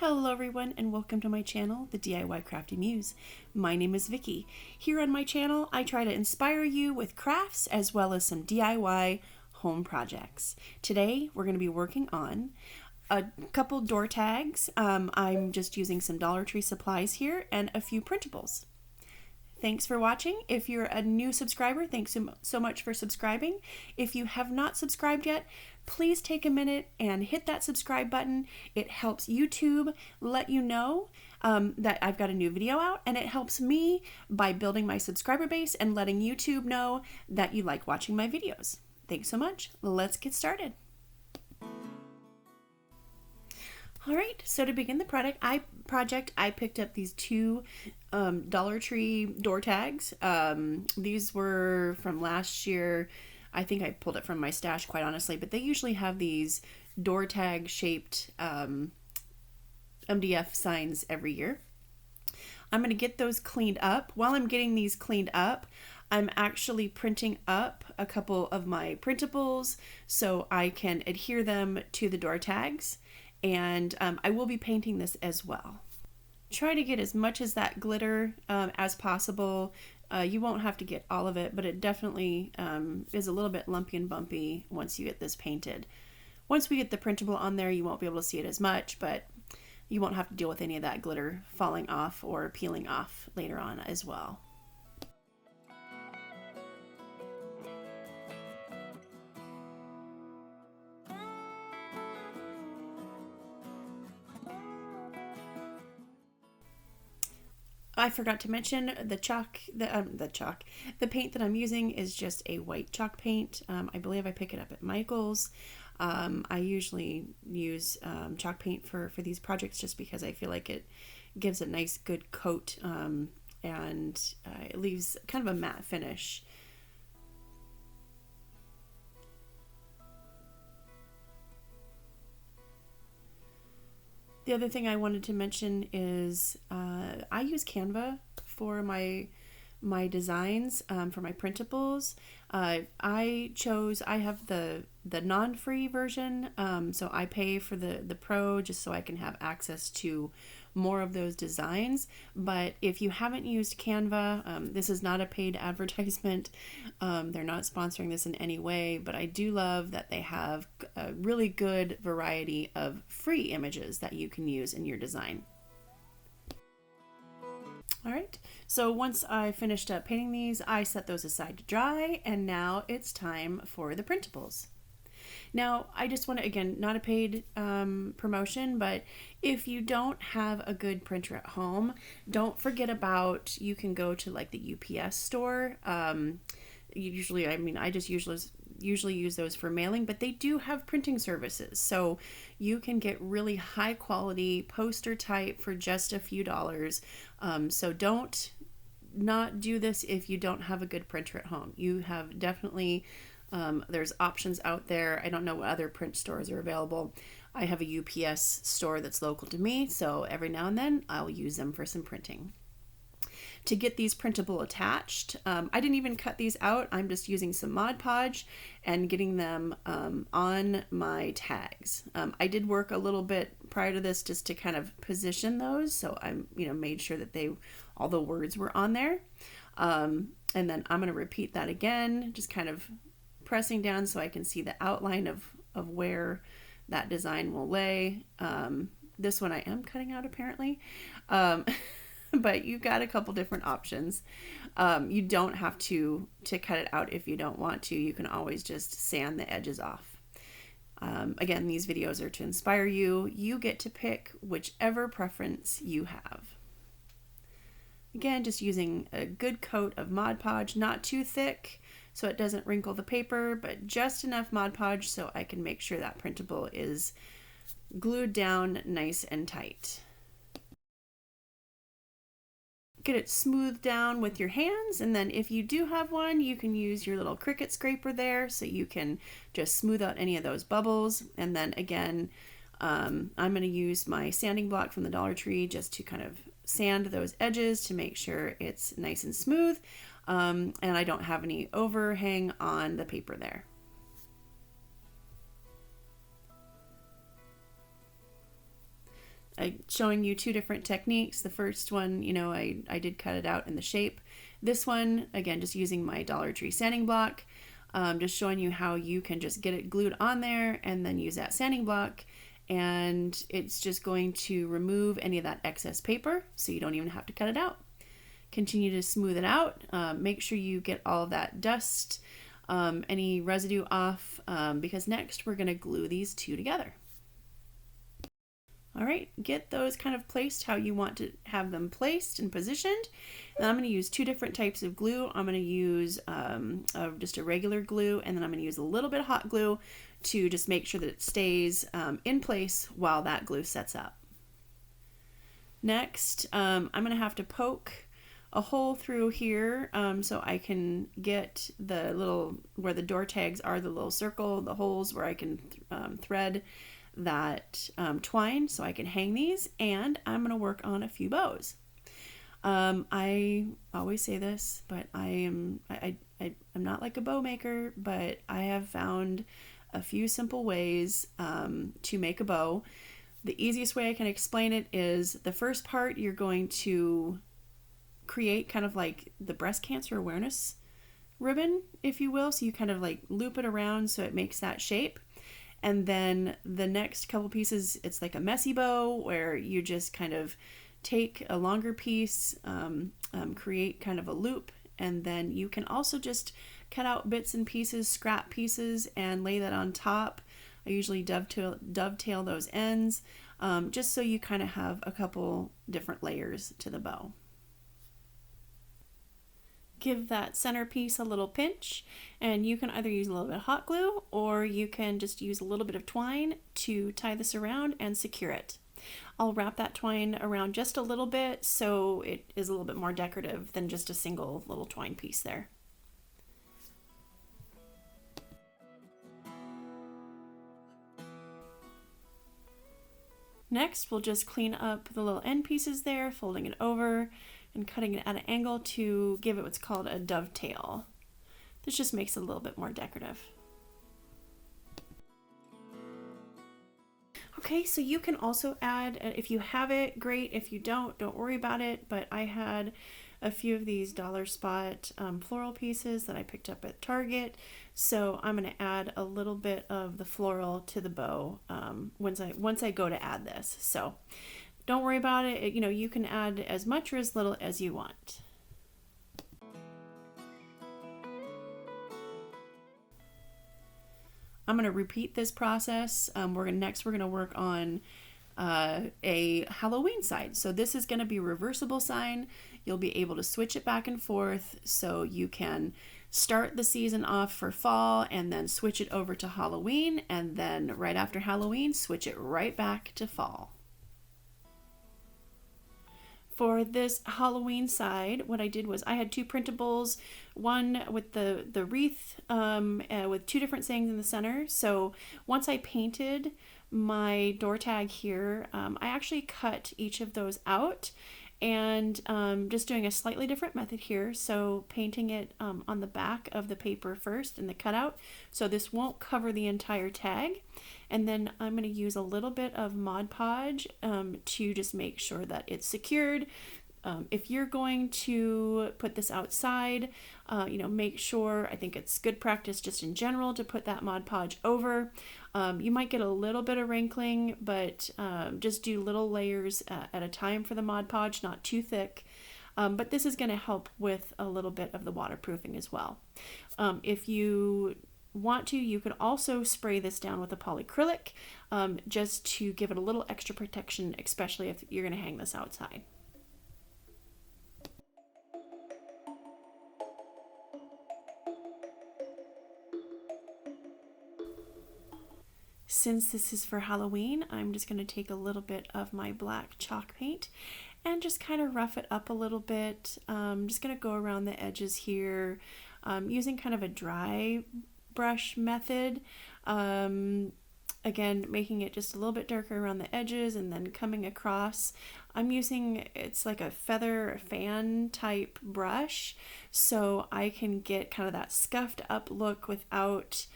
Hello everyone and welcome to my channel, the DIY Crafty Muse. My name is Vicky. Here on my channel, I try to inspire you with crafts as well as some DIY home projects. Today, we're going to be working on a couple door tags. I'm just using some Dollar Tree supplies here and a few printables. Thanks for watching. If you're a new subscriber, thanks so much for subscribing. If you have not subscribed yet, please take a minute and hit that subscribe button. It helps YouTube let you know that I've got a new video out, and it helps me by building my subscriber base and letting YouTube know that you like watching my videos. Thanks so much. Let's get started. All right, so to begin the project, I picked up these two Dollar Tree door tags. These were from last year. I think I pulled it from my stash, quite honestly, but they usually have these door tag shaped MDF signs every year. I'm going to get those cleaned up. While I'm getting these cleaned up, I'm actually printing up a couple of my printables so I can adhere them to the door tags. And I will be painting this as well. Try to get as much as that glitter as possible. You won't have to get all of it, but it definitely is a little bit lumpy and bumpy once you get this painted. Once we get the printable on there, you won't be able to see it as much, but you won't have to deal with any of that glitter falling off or peeling off later on as well. I forgot to mention the paint that I'm using is just a white chalk paint. I believe I pick it up at Michael's. I usually use chalk paint for these projects just because I feel like it gives a nice good coat and it leaves kind of a matte finish. The other thing I wanted to mention is I use Canva for my designs for my printables. I have the non-free version, so I pay for the pro just so I can have access to more of those designs. But if you haven't used Canva, this is not a paid advertisement. They're not sponsoring this in any way, but I do love that they have a really good variety of free images that you can use in your design. All right, so once I finished up painting these, I set those aside to dry, and now it's time for the printables. Now, I just want to, again, not a paid promotion, but if you don't have a good printer at home, don't forget about, you can go to like the UPS store. I just usually use those for mailing, but they do have printing services. So you can get really high quality poster type for just a few dollars. So don't not do this if you don't have a good printer at home. You have definitely, there's options out there. I don't know what other print stores are available. I have a UPS store that's local to me, so every now and then I'll use them for some printing. To get these printable attached, I didn't even cut these out. I'm just using some Mod Podge and getting them on my tags. I did work a little bit prior to this just to kind of position those, so I made sure that all the words were on there. And then I'm going to repeat that again, just kind of pressing down so I can see the outline of where that design will lay. This one I am cutting out apparently. But you've got a couple different options. You don't have to cut it out if you don't want to. You can always just sand the edges off. Again, these videos are to inspire you. You get to pick whichever preference you have. Again, just using a good coat of Mod Podge, not too thick so it doesn't wrinkle the paper, but just enough Mod Podge so I can make sure that printable is glued down nice and tight. Get it smoothed down with your hands, and then if you do have one, you can use your little Cricut scraper there so you can just smooth out any of those bubbles. And then again, I'm going to use my sanding block from the Dollar Tree just to kind of sand those edges to make sure it's nice and smooth, and I don't have any overhang on the paper there. showing you two different techniques. The first one, you know, I did cut it out in the shape. This one, again, just using my Dollar Tree sanding block, just showing you how you can just get it glued on there and then use that sanding block, and it's just going to remove any of that excess paper, so you don't even have to cut it out. Continue to smooth it out. Make sure you get all of that dust, any residue off, because next we're going to glue these two together. All right, get those kind of placed how you want to have them placed and positioned. And I'm going to use two different types of glue. I'm going to use just a regular glue, and then I'm going to use a little bit of hot glue to just make sure that it stays in place while that glue sets up. Next, I'm going to have to poke a hole through here so I can get the little, where the door tags are, the little circle, the holes where I can thread that twine so I can hang these, and I'm going to work on a few bows. I always say this, but I'm not like a bow maker, but I have found a few simple ways to make a bow. The easiest way I can explain it is the first part you're going to create kind of like the breast cancer awareness ribbon, if you will. So you kind of like loop it around so it makes that shape. And then the next couple pieces, it's like a messy bow where you just kind of take a longer piece, create kind of a loop, and then you can also just cut out bits and pieces, scrap pieces, and lay that on top. I usually dovetail those ends, just so you kind of have a couple different layers to the bow. Give that centerpiece a little pinch, and you can either use a little bit of hot glue or you can just use a little bit of twine to tie this around and secure it. I'll wrap that twine around just a little bit so it is a little bit more decorative than just a single little twine piece there. Next, we'll just clean up the little end pieces there, folding it over and cutting it at an angle to give it what's called a dovetail. This just makes it a little bit more decorative. Okay, so you can also add, if you have it, great. If you don't worry about it. But I had a few of these dollar spot floral pieces that I picked up at Target. So I'm going to add a little bit of the floral to the bow once I go to add this. So don't worry about it. You know, you can add as much or as little as you want. I'm going to repeat this process. Next we're going to work on a Halloween side. So this is going to be a reversible sign. You'll be able to switch it back and forth, so you can start the season off for fall and then switch it over to Halloween, and then right after Halloween switch it right back to fall. For this Halloween side, what I did was I had two printables, one with the wreath with two different sayings in the center. So once I painted my door tag here, I actually cut each of those out, and just doing a slightly different method here. So painting it on the back of the paper first in the cutout, so this won't cover the entire tag. And then I'm going to use a little bit of Mod Podge to just make sure that it's secured. If you're going to put this outside, make sure, I think it's good practice just in general to put that Mod Podge over. You might get a little bit of wrinkling, but just do little layers at a time for the Mod Podge, not too thick. But this is going to help with a little bit of the waterproofing as well. If you want to, you could also spray this down with a polyacrylic just to give it a little extra protection, especially if you're going to hang this outside. Since this is for Halloween, I'm just going to take a little bit of my black chalk paint and just kind of rough it up a little bit. I'm just going to go around the edges here using kind of a dry brush method. Again, making it just a little bit darker around the edges and then coming across. I'm using, it's like a feather fan type brush, so I can get kind of that scuffed up look without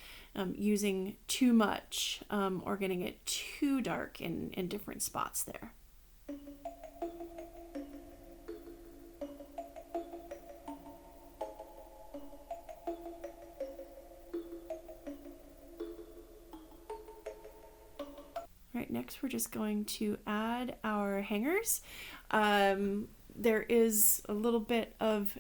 using too much or getting it too dark in different spots there. Next, we're just going to add our hangers. There is a little bit of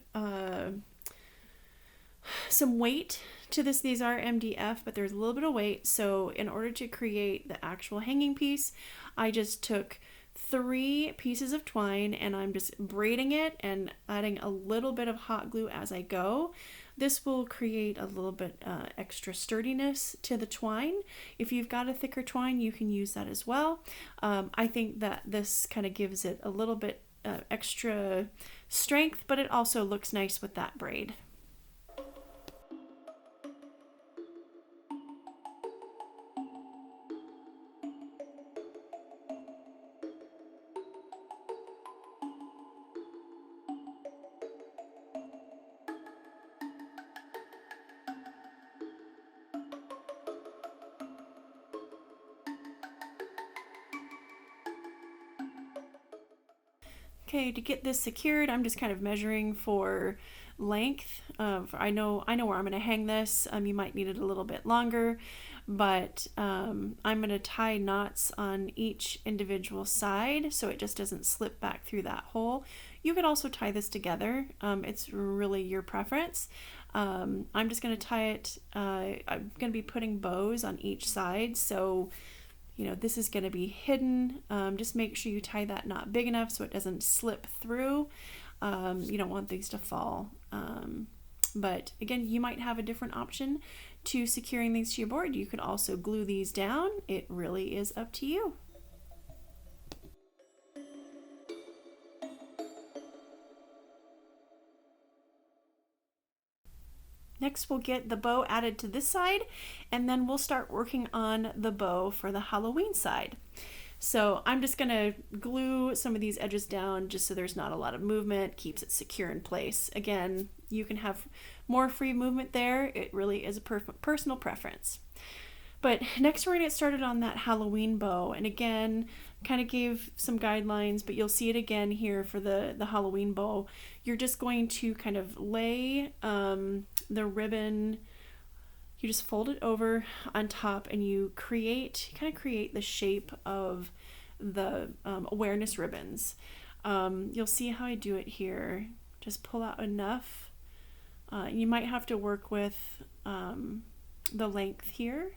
some weight to this. These are MDF, but there's a little bit of weight. So in order to create the actual hanging piece, I just took 3 pieces of twine and I'm just braiding it and adding a little bit of hot glue as I go. This will create a little bit extra sturdiness to the twine. If you've got a thicker twine, you can use that as well. I think that this kind of gives it a little bit extra strength, but it also looks nice with that braid. Okay, to get this secured, I'm just kind of measuring for length. I know where I'm going to hang this. You might need it a little bit longer, but I'm going to tie knots on each individual side so it just doesn't slip back through that hole. You could also tie this together. It's really your preference. I'm just going to tie it. I'm going to be putting bows on each side, so this is going to be hidden. Just make sure you tie that knot big enough so it doesn't slip through. You don't want these to fall. But again, you might have a different option to securing these to your board. You could also glue these down. It really is up to you. Next, we'll get the bow added to this side, and then we'll start working on the bow for the Halloween side. So I'm just gonna glue some of these edges down just so there's not a lot of movement, keeps it secure in place. Again, you can have more free movement there. It really is a personal preference. But next we're gonna get started on that Halloween bow. And again, kind of gave some guidelines, but you'll see it again here for the Halloween bow. You're just going to kind of lay the ribbon, you just fold it over on top and you kind of create the shape of the awareness ribbons. You'll see how I do it here. Just pull out enough. You might have to work with the length here,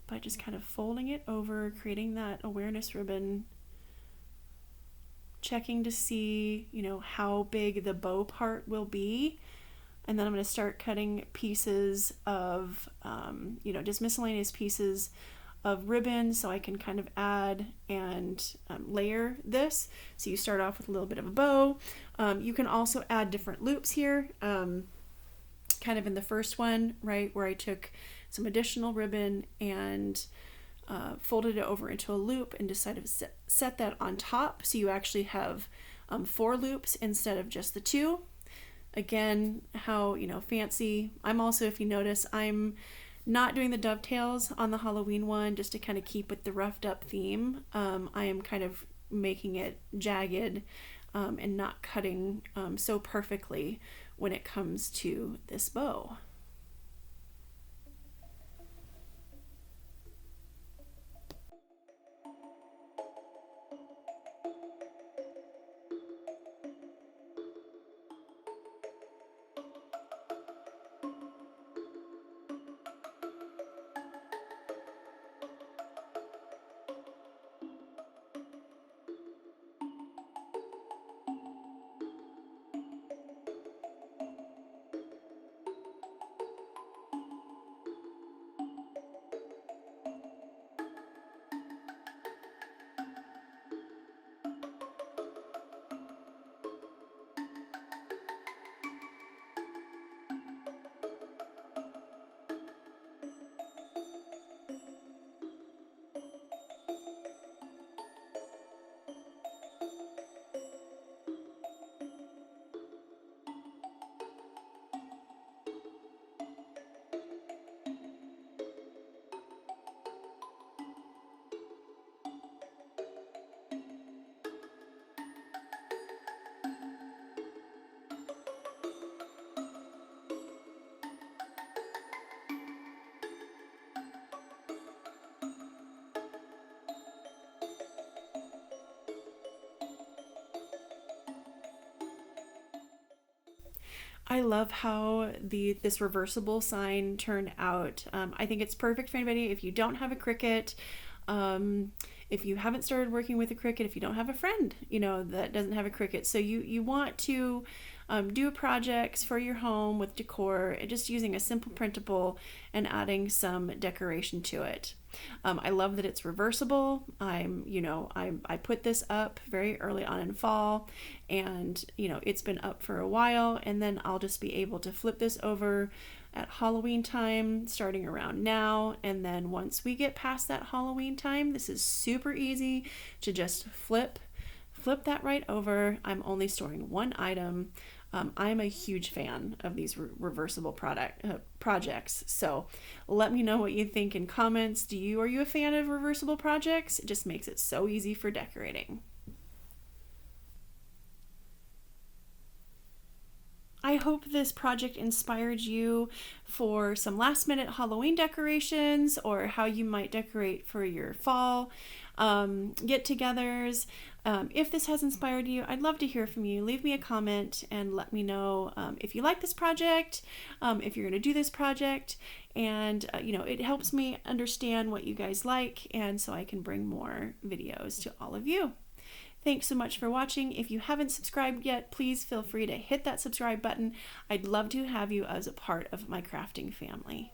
by just kind of folding it over, creating that awareness ribbon, checking to see, how big the bow part will be. And then I'm going to start cutting pieces of, just miscellaneous pieces of ribbon so I can kind of add and layer this. So you start off with a little bit of a bow. You can also add different loops here. Kind of in the first one, right, where I took some additional ribbon and folded it over into a loop and decided to set that on top, so you actually have 4 loops instead of just the 2. Again, how fancy. I'm also, if you notice, I'm not doing the dovetails on the Halloween one just to kind of keep with the roughed up theme. I am kind of making it jagged and not cutting so perfectly when it comes to this bow. I love how this reversible sign turned out. I think it's perfect for anybody. If you don't have a Cricut, if you haven't started working with a Cricut, if you don't have a friend, that doesn't have a Cricut, so you want to do projects for your home with decor, just using a simple printable and adding some decoration to it. I love that it's reversible. I put this up very early on in fall, and it's been up for a while, and then I'll just be able to flip this over at Halloween time, starting around now. And then once we get past that Halloween time, this is super easy to just flip that right over. I'm only storing one item. I'm a huge fan of these reversible projects. So let me know what you think in comments. Are you a fan of reversible projects? It just makes it so easy for decorating. I hope this project inspired you for some last minute Halloween decorations, or how you might decorate for your fall get-togethers. If this has inspired you, I'd love to hear from you. Leave me a comment and let me know if you like this project, if you're going to do this project, and it helps me understand what you guys like, and so I can bring more videos to all of you. Thanks so much for watching. If you haven't subscribed yet, please feel free to hit that subscribe button. I'd love to have you as a part of my crafting family.